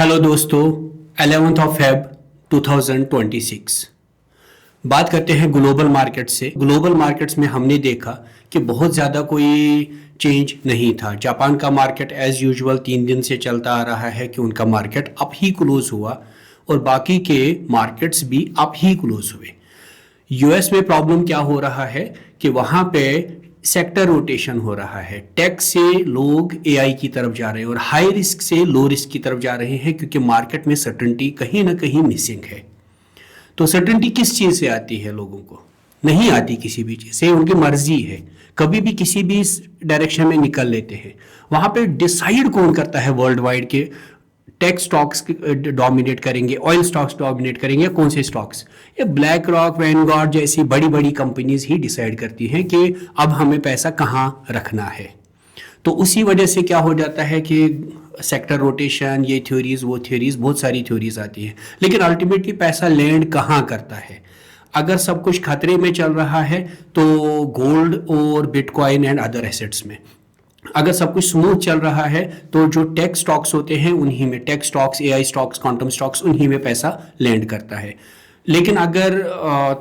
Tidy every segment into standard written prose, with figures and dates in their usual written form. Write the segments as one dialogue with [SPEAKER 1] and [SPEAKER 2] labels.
[SPEAKER 1] Hello दोस्तों, 11 Feb 2026 बात करते हैं ग्लोबल मार्केट से। ग्लोबल मार्केट्स में हमने देखा कि बहुत ज़्यादा कोई चेंज नहीं था। जापान का मार्केट एज़ यूजुअल 3 दिन से चलता आ रहा है कि उनका मार्केट अप ही क्लोज हुआ और बाकी के मार्केट्स भी अप ही क्लोज हुए। यूएस में प्रॉब्लम क्या हो रहा है कि वहाँ पे सेक्टर रोटेशन हो रहा है। टेक से लोग एआई की तरफ जा रहे हैं और हाई रिस्क से लो रिस्क की तरफ जा रहे हैं क्योंकि मार्केट में सर्टेनिटी कहीं ना कहीं मिसिंग है। तो सर्टेनिटी किस चीज़ से आती है? लोगों को नहीं आती किसी भी चीज़ से, उनकी मर्जी है, कभी भी किसी भी डायरेक्शन में निकल लेते हैं। वहाँ पे डिसाइड कौन करता है वर्ल्ड वाइड के टेक स्टॉक्स डोमिनेट करेंगे, ऑयल स्टॉक्स डोमिनेट करेंगे, कौन से स्टॉक्स? ये ब्लैक रॉक, वैनगार्ड जैसी बड़ी बड़ी कंपनीज ही डिसाइड करती हैं कि अब हमें पैसा कहाँ रखना है। तो उसी वजह से क्या हो जाता है कि सेक्टर रोटेशन, ये थ्योरीज वो थ्योरीज, बहुत सारी थ्योरीज आती हैं, लेकिन अल्टीमेटली पैसा लैंड कहाँ करता है? अगर सब कुछ खतरे में चल रहा है तो गोल्ड और बिटकॉइन एंड अदर एसेट्स में। अगर सब कुछ स्मूथ चल रहा है तो जो टेक स्टॉक्स होते हैं उन्हीं में, tech stocks, AI stocks, quantum stocks, उन्हीं में पैसा लैंड करता है। लेकिन अगर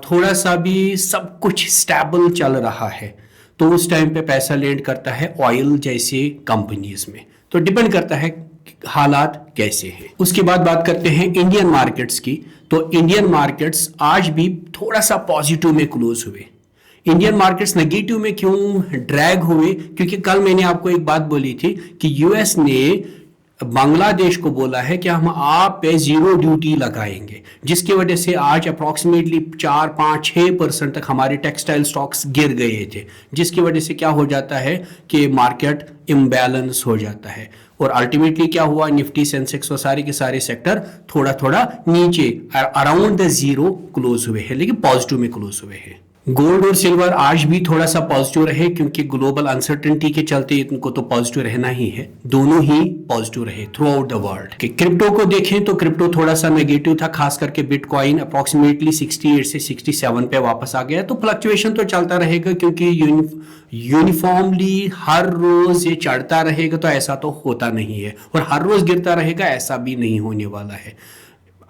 [SPEAKER 1] थोड़ा सा भी सब कुछ स्टेबल चल रहा है तो उस टाइम पे पैसा लैंड करता है ऑयल जैसे कंपनीज में। तो डिपेंड करता है हालात कैसे हैं। उसके बाद बात करते हैं इंडियन मार्केट्स की। तो इंडियन मार्केट्स आज भी थोड़ा सा पॉजिटिव में क्लोज हुए। इंडियन मार्केट्स नेगेटिव में क्यों ड्रैग हुए? क्योंकि कल मैंने आपको एक बात बोली थी कि यूएस ने बांग्लादेश को बोला है कि हम आप पे जीरो ड्यूटी लगाएंगे, जिसकी वजह से आज अप्रॉक्सीमेटली 4-5-6% तक हमारे टेक्सटाइल स्टॉक्स गिर गए थे, जिसकी वजह से क्या हो जाता है कि मार्केट इम्बैलेंस हो जाता है। और अल्टीमेटली क्या हुआ, निफ्टी, सेंसेक्स और सारे के सारे सेक्टर थोड़ा थोड़ा नीचे अराउंड द जीरो क्लोज हुए हैं, लेकिन पॉजिटिव में क्लोज हुए हैं। गोल्ड और सिल्वर आज भी थोड़ा सा पॉजिटिव रहे क्योंकि ग्लोबल अनसर्टेनिटी के चलते इनको तो पॉजिटिव रहना ही है। दोनों ही पॉजिटिव रहे through out the world. Crypto को देखें तो क्रिप्टो थोड़ा सा नेगेटिव था, खास करके बिटकॉइन अप्रोक्सीमेटली 68 से 67 पे वापस आ गया। तो फ्लक्चुएशन तो चलता रहेगा क्योंकि यूनिफॉर्मली हर रोज ये चढ़ता रहेगा तो ऐसा तो होता नहीं है, और हर रोज गिरता रहेगा ऐसा भी नहीं होने वाला है।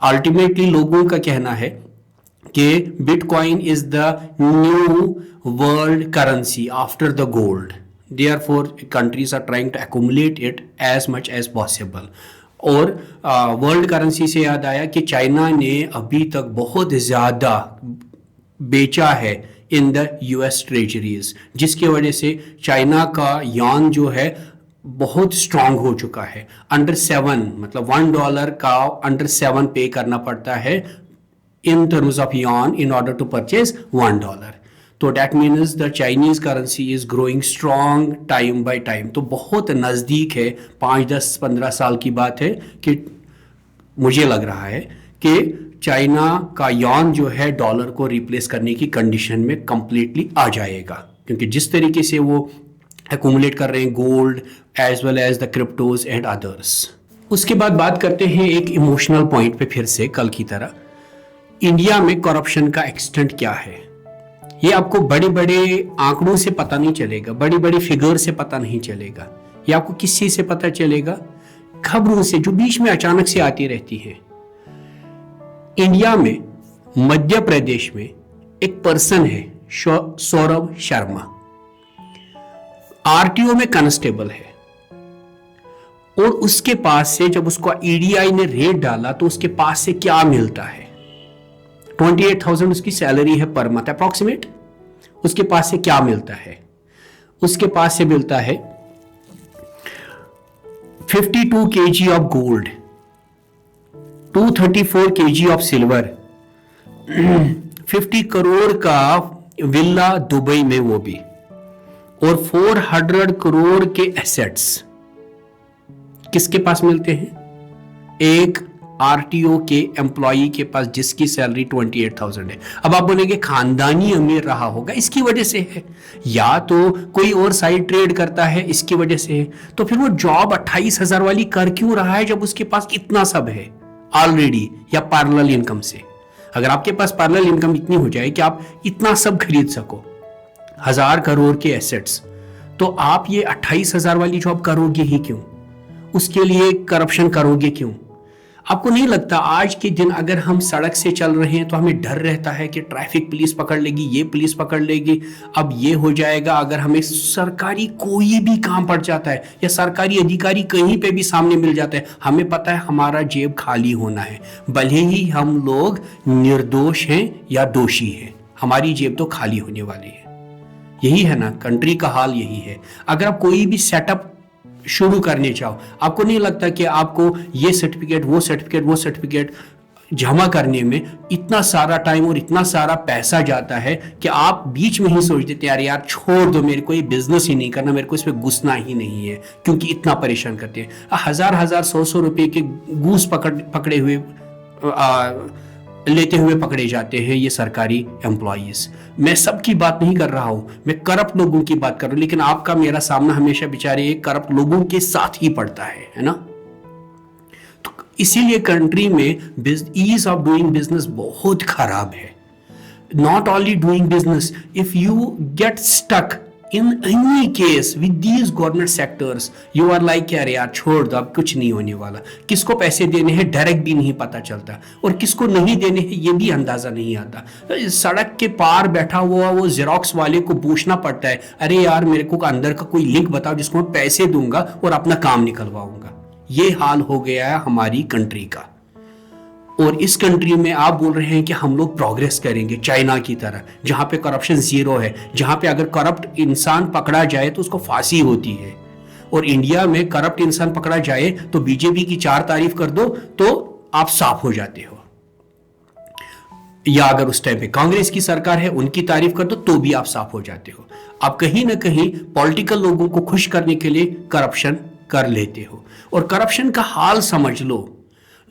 [SPEAKER 1] अल्टीमेटली लोगों का कहना है कि bitcoin is the new world currency after the gold, therefore countries are trying to accumulate it as much as possible. और वर्ल्ड करेंसी से याद आया कि चाइना ने अभी तक बहुत ज़्यादा बेचा है इन द यूएस ट्रेजरीज, जिसकी वजह से चाइना का यान जो है बहुत स्ट्रांग हो चुका है। अंडर 7, मतलब $1 का अंडर 7 पे करना पड़ता है in terms of yuan in order to purchase $1. तो that means the Chinese currency is growing strong time by time। तो बहुत नज़दीक है, 5-10-15 साल की बात है कि मुझे लग रहा है कि चाइना का yuan जो है डॉलर को रिप्लेस करने की कंडीशन में कंप्लीटली आ जाएगा, क्योंकि जिस तरीके से वो एक्यूमुलेट कर रहे हैं gold as well as the cryptos and others. उसके बाद बात करते हैं एक इमोशनल पॉइंट पे फिर से कल की तरह। इंडिया में करप्शन का एक्सटेंट क्या है? ये आपको बड़े बड़े आंकड़ों से पता नहीं चलेगा, बड़ी बड़ी फिगर से पता नहीं चलेगा। ये आपको किस चीज से पता चलेगा? खबरों से जो बीच में अचानक से आती रहती है। इंडिया में मध्य प्रदेश में एक पर्सन है सौरभ शर्मा, आरटीओ में कांस्टेबल है, और उसके पास से जब उसको ईडीआई ने रेड डाला तो उसके पास से क्या मिलता है? 28,000 उसकी सैलरी है पर मंथ अप्रॉक्सीमेट। उसके पास से क्या मिलता है? उसके पास से मिलता है 52 kg of gold, 234 kg of silver, 50 crore का विला दुबई में वो भी, और 400 करोड़ के एसेट्स किसके पास मिलते हैं? एक आरटीओ के एम्प्लॉई के पास जिसकी सैलरी 28,000 है। अब आप बोलेंगे खानदानी अमीर रहा होगा, इसकी वजह से है, या तो कोई और साइड ट्रेड करता है इसकी वजह से है। तो फिर वो जॉब 28,000 वाली कर क्यों रहा है जब उसके पास इतना सब है ऑलरेडी, या पैरेलल इनकम से? अगर आपके पास पैरेलल इनकम इतनी हो जाए कि आप इतना सब खरीद सको, 1000 करोड़ के एसेट्स, तो आप ये 28,000 वाली जॉब करोगे ही क्यों? उसके लिए करप्शन करोगे क्यों? आपको नहीं लगता आज के दिन अगर हम सड़क से चल रहे हैं तो हमें डर रहता है कि ट्रैफिक पुलिस पकड़ लेगी, ये पुलिस पकड़ लेगी, अब ये हो जाएगा। अगर हमें सरकारी कोई भी काम पड़ जाता है या सरकारी अधिकारी कहीं पे भी सामने मिल जाता है, हमें पता है हमारा जेब खाली होना है, भले ही हम लोग निर्दोष हैं या दोषी हैं, हमारी जेब तो खाली होने वाली है। यही है ना, कंट्री का हाल यही है। अगर आप कोई भी सेटअप शुरू करने चाहो, आपको नहीं लगता कि आपको ये सर्टिफिकेट वो सर्टिफिकेट जमा करने में इतना सारा टाइम और इतना सारा पैसा जाता है कि आप बीच में ही सोच देते हैं यार छोड़ दो, मेरे को ये बिजनेस ही नहीं करना, मेरे को इसमें घुसना ही नहीं है, क्योंकि इतना परेशान करते हैं। हजार 100 रुपए के घूस पकड़े हुए लेते हुए पकड़े जाते हैं ये सरकारी एम्प्लॉइज। मैं सबकी बात नहीं कर रहा हूं, मैं करप्ट लोगों की बात कर रहा हूं, लेकिन आपका मेरा सामना हमेशा बेचारे करप्ट लोगों के साथ ही पड़ता है ना। तो इसीलिए कंट्री में ईज ऑफ डूइंग बिजनेस बहुत खराब है। Not only doing business, if you get stuck in any case with these government sectors, you are like यार छोड़ दो, अब कुछ नहीं होने वाला। किसको पैसे देने हैं डायरेक्ट भी नहीं पता चलता, और किसको नहीं देने हैं ये भी अंदाजा नहीं आता। सड़क के पार बैठा हुआ वो जेरोक्स वाले को पूछना पड़ता है, अरे यार मेरे को अंदर का कोई लिंक बताओ जिसको मैं पैसे दूंगा और अपना काम निकलवाऊंगा। ये हाल हो गया है हमारी कंट्री का। और इस कंट्री में आप बोल रहे हैं कि हम लोग प्रोग्रेस करेंगे चाइना की तरह, जहां पे करप्शन जीरो है, जहां पे अगर करप्ट इंसान पकड़ा जाए तो उसको फांसी होती है। और इंडिया में करप्ट इंसान पकड़ा जाए तो बीजेपी की 4 तारीफ कर दो तो आप साफ हो जाते हो, या अगर उस टाइम पे कांग्रेस की सरकार है उनकी तारीफ कर दो तो भी आप साफ हो जाते हो। आप कहीं ना कहीं पॉलिटिकल लोगों को खुश करने के लिए करप्शन कर लेते हो। और करप्शन का हाल समझ लो,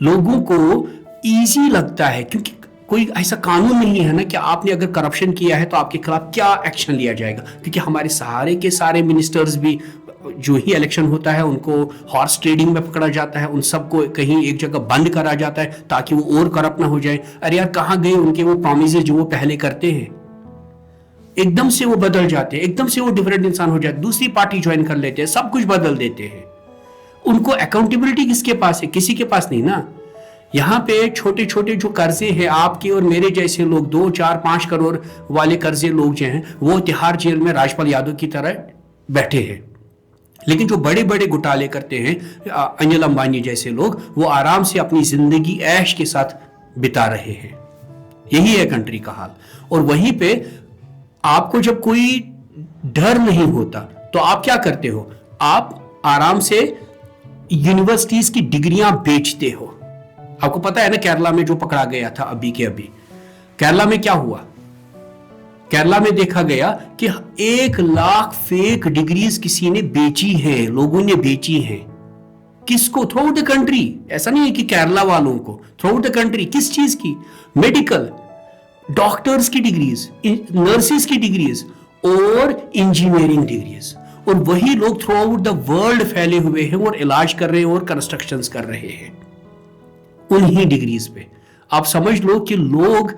[SPEAKER 1] लोगों को इजी लगता है क्योंकि कोई ऐसा कानून नहीं है ना कि आपने अगर करप्शन किया है तो आपके खिलाफ क्या एक्शन लिया जाएगा, क्योंकि हमारे सारे के सारे मिनिस्टर्स भी जो ही इलेक्शन होता है उनको हॉर्स ट्रेडिंग में पकड़ा जाता है, उन सबको कहीं एक जगह बंद करा जाता है ताकि वो और करप्ट ना हो जाए। अरे यार कहाँ गए उनके वो प्रॉमिसेस जो वो पहले करते हैं, एकदम से वो बदल जाते हैं, एकदम से वो डिफरेंट इंसान हो जाते, दूसरी पार्टी ज्वाइन कर लेते हैं, सब कुछ बदल देते हैं। उनको अकाउंटेबिलिटी किसके पास है? किसी के पास नहीं ना। यहाँ पे छोटे छोटे जो कर्जे हैं, आपके और मेरे जैसे लोग 2, 4, 5 करोड़ वाले कर्जे लोग जो हैं वो तिहाड़ जेल में राजपाल यादव की तरह बैठे हैं। लेकिन जो बड़े बड़े घोटाले करते हैं, अनिल अंबानी जैसे लोग, वो आराम से अपनी जिंदगी ऐश के साथ बिता रहे हैं। यही है कंट्री का हाल। और वहीं पे आपको जब कोई डर नहीं होता तो आप क्या करते हो? आप आराम से यूनिवर्सिटीज की डिग्रियां बेचते हो। आपको पता है ना केरला में जो पकड़ा गया था अभी के अभी, केरला में क्या हुआ? केरला में देखा गया कि 1 लाख फेक डिग्रीज किसी ने बेची है, लोगों ने बेची है। किसको? Through out the country. ऐसा नहीं है कि केरला वालों को, थ्रू आउट द कंट्री। किस चीज की? मेडिकल, डॉक्टर्स की डिग्रीज, नर्सिस की डिग्रीज और इंजीनियरिंग डिग्रीज। और वही लोग थ्रू आउट द वर्ल्ड फैले हुए हैं और इलाज कर रहे हैं और कंस्ट्रक्शंस कर रहे हैं उन्हीं डिग्रीज पे। आप समझ लो कि लोग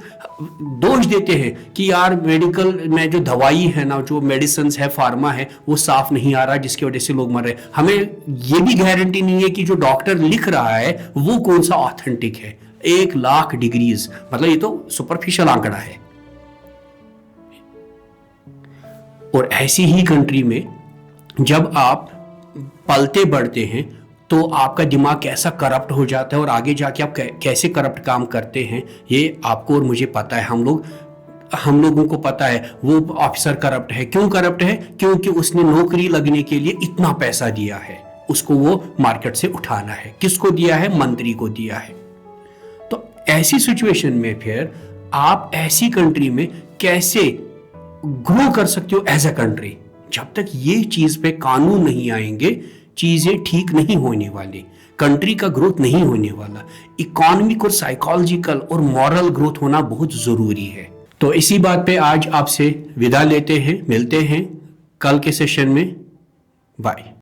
[SPEAKER 1] दोष देते हैं कि यार मेडिकल में जो दवाई है ना, जो मेडिसिन है, फार्मा है, वो साफ नहीं आ रहा जिसकी वजह से लोग मर रहे हैं। हमें ये भी गारंटी नहीं है कि जो डॉक्टर लिख रहा है वो कौन सा ऑथेंटिक है। 1 लाख डिग्रीज, मतलब ये तो सुपरफिशियल आंकड़ा है। और ऐसी ही कंट्री में जब आप पलते बढ़ते हैं तो आपका दिमाग कैसा करप्ट हो जाता है और आगे जाके आप कैसे करप्ट काम करते हैं ये आपको और मुझे पता है। हम लोगों को पता है वो ऑफिसर करप्ट है। क्यों करप्ट है? क्योंकि उसने नौकरी लगने के लिए इतना पैसा दिया है, उसको वो मार्केट से उठाना है। किसको दिया है? मंत्री को दिया है। तो ऐसी सिचुएशन में फिर आप ऐसी कंट्री में कैसे ग्रो कर सकते हो एज अ कंट्री? जब तक ये चीज पे कानून नहीं आएंगे चीजें ठीक नहीं होने वाली, कंट्री का ग्रोथ नहीं होने वाला। इकोनॉमिक और साइकोलॉजिकल और मॉरल ग्रोथ होना बहुत जरूरी है। तो इसी बात पे आज आपसे विदा लेते हैं, मिलते हैं कल के सेशन में। बाय।